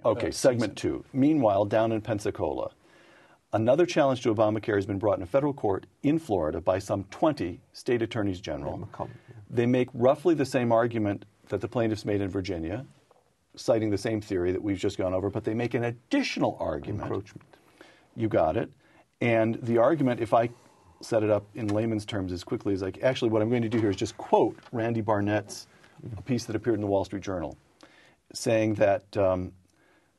Okay, segment 2. Meanwhile, down in Pensacola, another challenge to Obamacare has been brought in a federal court in Florida by some 20 state attorneys general. They make roughly the same argument that the plaintiffs made in Virginia, citing the same theory that we've just gone over, but they make an additional argument. Encroachment. You got it. And the argument, if I set it up in layman's terms as quickly as I can, actually what I'm going to do here is just quote Randy Barnett's piece that appeared in the Wall Street Journal, saying that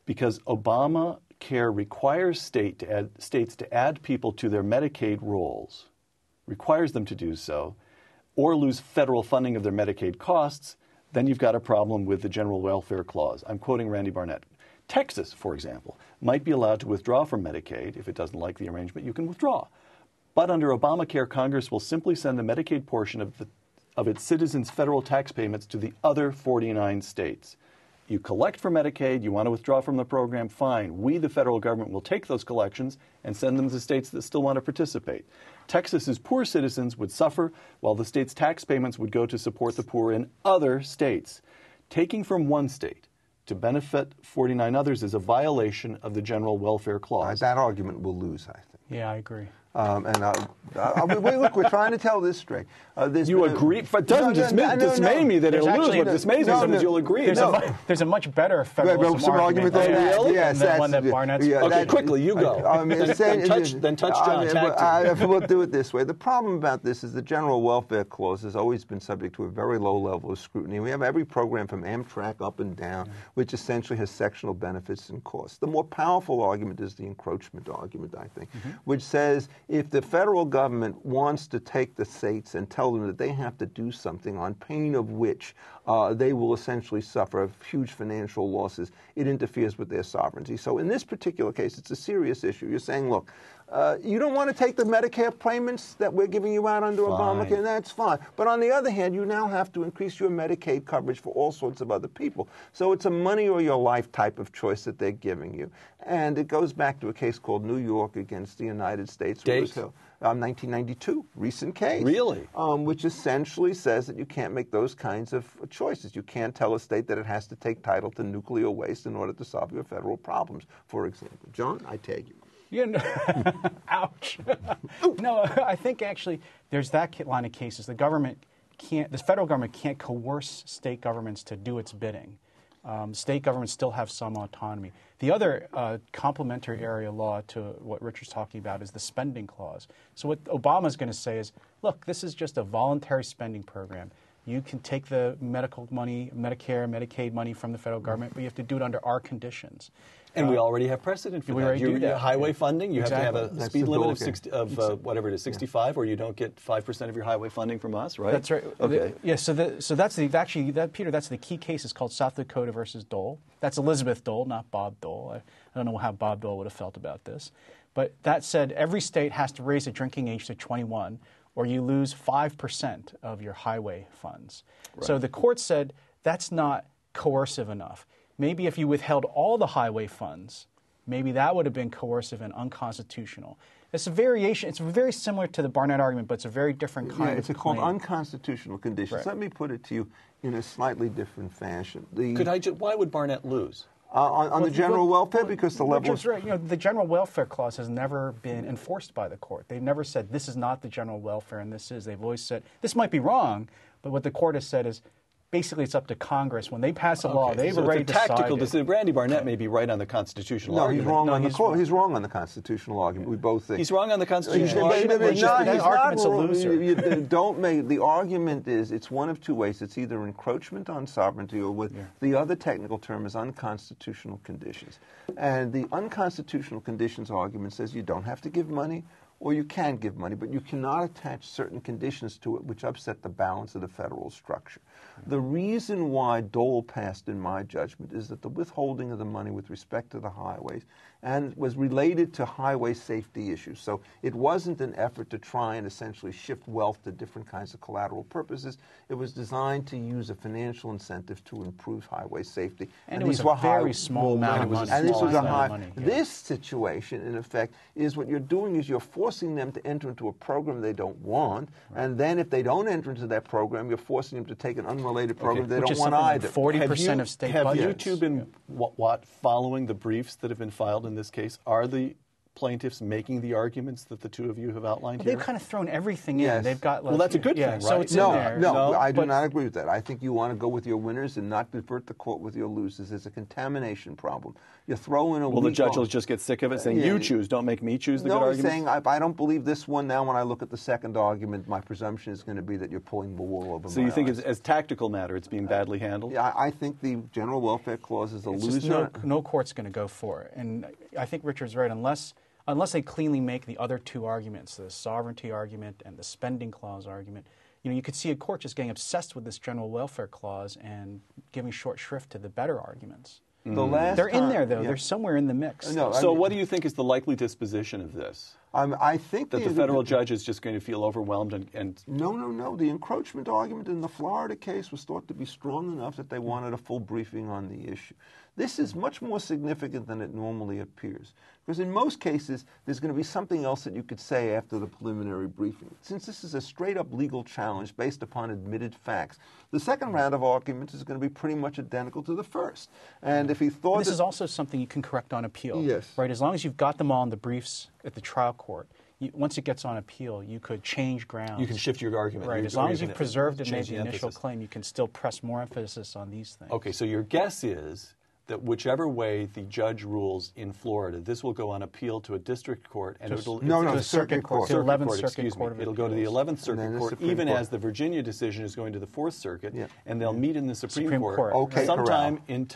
because Obamacare requires states to add people to their Medicaid rolls, requires them to do so, or lose federal funding of their Medicaid costs, then you've got a problem with the General Welfare Clause. I'm quoting Randy Barnett. Texas, for example, might be allowed to withdraw from Medicaid. If it doesn't like the arrangement, you can withdraw. But under Obamacare, Congress will simply send the Medicaid portion of its citizens' federal tax payments to the other 49 states. You collect for Medicaid, you want to withdraw from the program, fine. We, the federal government, will take those collections and send them to states that still want to participate. Texas's poor citizens would suffer, while the state's tax payments would go to support the poor in other states. Taking from one state to benefit 49 others is a violation of the General Welfare Clause. That argument will lose, I think. Yeah, I agree. Look, we're trying to tell this straight. You agree? It doesn't dismay me that it'll lose. What dismays me is you'll agree. There's a much better federal argument than the one that Barnett's. Okay, quickly, you go. Then touch John. We'll do it this way. The problem about this is the General Welfare Clause has always been subject to a very low level of scrutiny. We have every program from Amtrak up and down, which essentially has sectional benefits and costs. The more powerful argument is the encroachment argument, I think, which says if the federal government wants to take the states and tell them that they have to do something on pain of which they will essentially suffer huge financial losses, it interferes with their sovereignty. So in this particular case, it's a serious issue. You're saying, look, you don't want to take the Medicare payments that we're giving you out under Obamacare, and that's fine. But on the other hand, you now have to increase your Medicaid coverage for all sorts of other people. So it's a money or your life type of choice that they're giving you. And it goes back to a case called New York against the United States. 1992, recent case. Really? Which essentially says that you can't make those kinds of choices. You can't tell a state that it has to take title to nuclear waste in order to solve your federal problems, for example. John, I take you. Yeah, no. Ouch. No, I think actually there's that line of cases. The federal government can't coerce state governments to do its bidding. State governments still have some autonomy. The other complementary area law to what Richard's talking about is the spending clause. So what Obama's going to say is, look, this is just a voluntary spending program. You can take the medical money, Medicare, Medicaid money from the federal government, but you have to do it under our conditions. And we already have precedent for that. Do highway funding, you have to have a speed limit of whatever it is, 65, or you don't get 5% of your highway funding from us, right? That's right. Okay. So that's Peter, that's the key case. It's called South Dakota versus Dole. That's Elizabeth Dole, not Bob Dole. I don't know how Bob Dole would have felt about this. But that said, every state has to raise the drinking age to 21, or you lose 5% of your highway funds. Right. So the court said that's not coercive enough. Maybe if you withheld all the highway funds, maybe that would have been coercive and unconstitutional. It's a variation. It's very similar to the Barnett argument, but it's a very different kind of It's called unconstitutional conditions. Right. Let me put it to you in a slightly different fashion. Why would Barnett lose? On the general welfare, because the level is right. The General Welfare Clause has never been enforced by the court. They've never said this is not the general welfare and this is. They've always said this might be wrong, but what the court has said is basically it's up to Congress. When they pass a law, they've already decided. Tactical decision. Randy Barnett may be right on the constitutional argument. He's wrong on the court. He's wrong on the constitutional argument. We both think. He's wrong on the constitutional argument. That argument's a loser. The argument is it's one of two ways. It's either encroachment on sovereignty or with the other technical term is unconstitutional conditions. And the unconstitutional conditions argument says you don't have to give money or you can give money, but you cannot attach certain conditions to it which upset the balance of the federal structure. The reason why Dole passed, in my judgment, is that the withholding of the money with respect to the highways and was related to highway safety issues. So it wasn't an effort to try and essentially shift wealth to different kinds of collateral purposes. It was designed to use a financial incentive to improve highway safety. And it was a very small amount of money. And this was a high. This situation, in effect, is what you're doing is you're forcing forcing them to enter into a program they don't want, and then if they don't enter into that program, you're forcing them to take an unrelated program they don't want either. 40% of state budgets. Have you two been following the briefs that have been filed in this case? Are the plaintiffs making the arguments that the two of you have outlined here? They've kind of thrown everything in. Yes. They've got well, that's a good thing, right? So it's in there. No, I do not agree with that. I think you want to go with your winners and not divert the court with your losers. There's a contamination problem. You throw in a Well, the judge will just get sick of it, saying, you choose, don't make me choose the good arguments? No, saying, I don't believe this one. Now when I look at the second argument, my presumption is going to be that you're pulling the wool over my eyes. So you think as tactical matter, it's being badly handled? Yeah, I think the general welfare clause is a loser. Just no court's going to go for it. And I think Richard's right. Unless they cleanly make the other two arguments, the sovereignty argument and the spending clause argument, you could see a court just getting obsessed with this general welfare clause and giving short shrift to the better arguments. They're in there, though. Yeah. They're somewhere in the mix. No, so what do you think is the likely disposition of this? I think that the federal judge is just going to feel overwhelmed and... No. The encroachment argument in the Florida case was thought to be strong enough that they wanted a full briefing on the issue. This is much more significant than it normally appears. Because in most cases, there's going to be something else that you could say after the preliminary briefing. Since this is a straight-up legal challenge based upon admitted facts, the second round of arguments is going to be pretty much identical to the first. And if he thought... This is also something you can correct on appeal. Yes. Right? As long as you've got them all in the briefs at the trial court, once it gets on appeal, you could change grounds. You can shift your argument. Right. As long as you've preserved and made the initial claim, you can still press more emphasis on these things. Okay, so your guess is that whichever way the judge rules in Florida, this will go on appeal to a district court. And the circuit court. The 11th Circuit Court. It'll go to the 11th Circuit Court, even as the Virginia decision is going to the 4th Circuit, and they'll meet in the Supreme Court. Okay, sometime in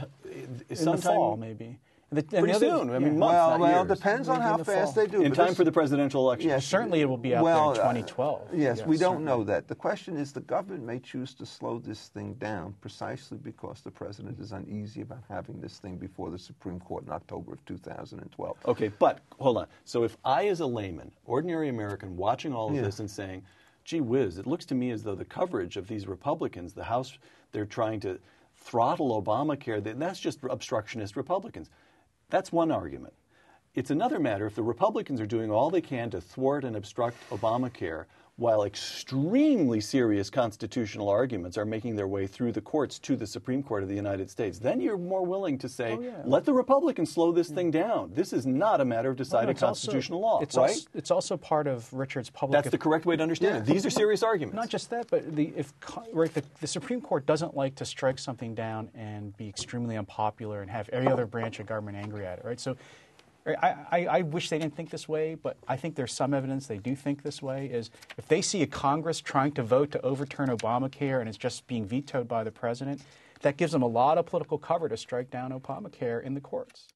the fall, maybe. Pretty soon. I mean, months, not years. Well, it depends on how fast they do. In time for the presidential election. Yes, certainly it will be out there in 2012. Yes, we don't know that. The question is the government may choose to slow this thing down precisely because the president is uneasy about having this thing before the Supreme Court in October of 2012. Okay, but hold on. So if I, as a layman, ordinary American, watching all of this and saying, gee whiz, it looks to me as though the coverage of these Republicans, the House, they're trying to throttle Obamacare, that's just obstructionist Republicans. That's one argument. It's another matter if the Republicans are doing all they can to thwart and obstruct Obamacare while extremely serious constitutional arguments are making their way through the courts to the Supreme Court of the United States. Then you're more willing to say, let the Republicans slow this thing down. This is not a matter of deciding constitutional law, right? It's also part of Richard's public... That's the correct way to understand it. These are serious arguments. Not just that, but the Supreme Court doesn't like to strike something down and be extremely unpopular and have every other branch of government angry at it, right? So I wish they didn't think this way, but I think there's some evidence they do think this way, is if they see a Congress trying to vote to overturn Obamacare and it's just being vetoed by the president, that gives them a lot of political cover to strike down Obamacare in the courts.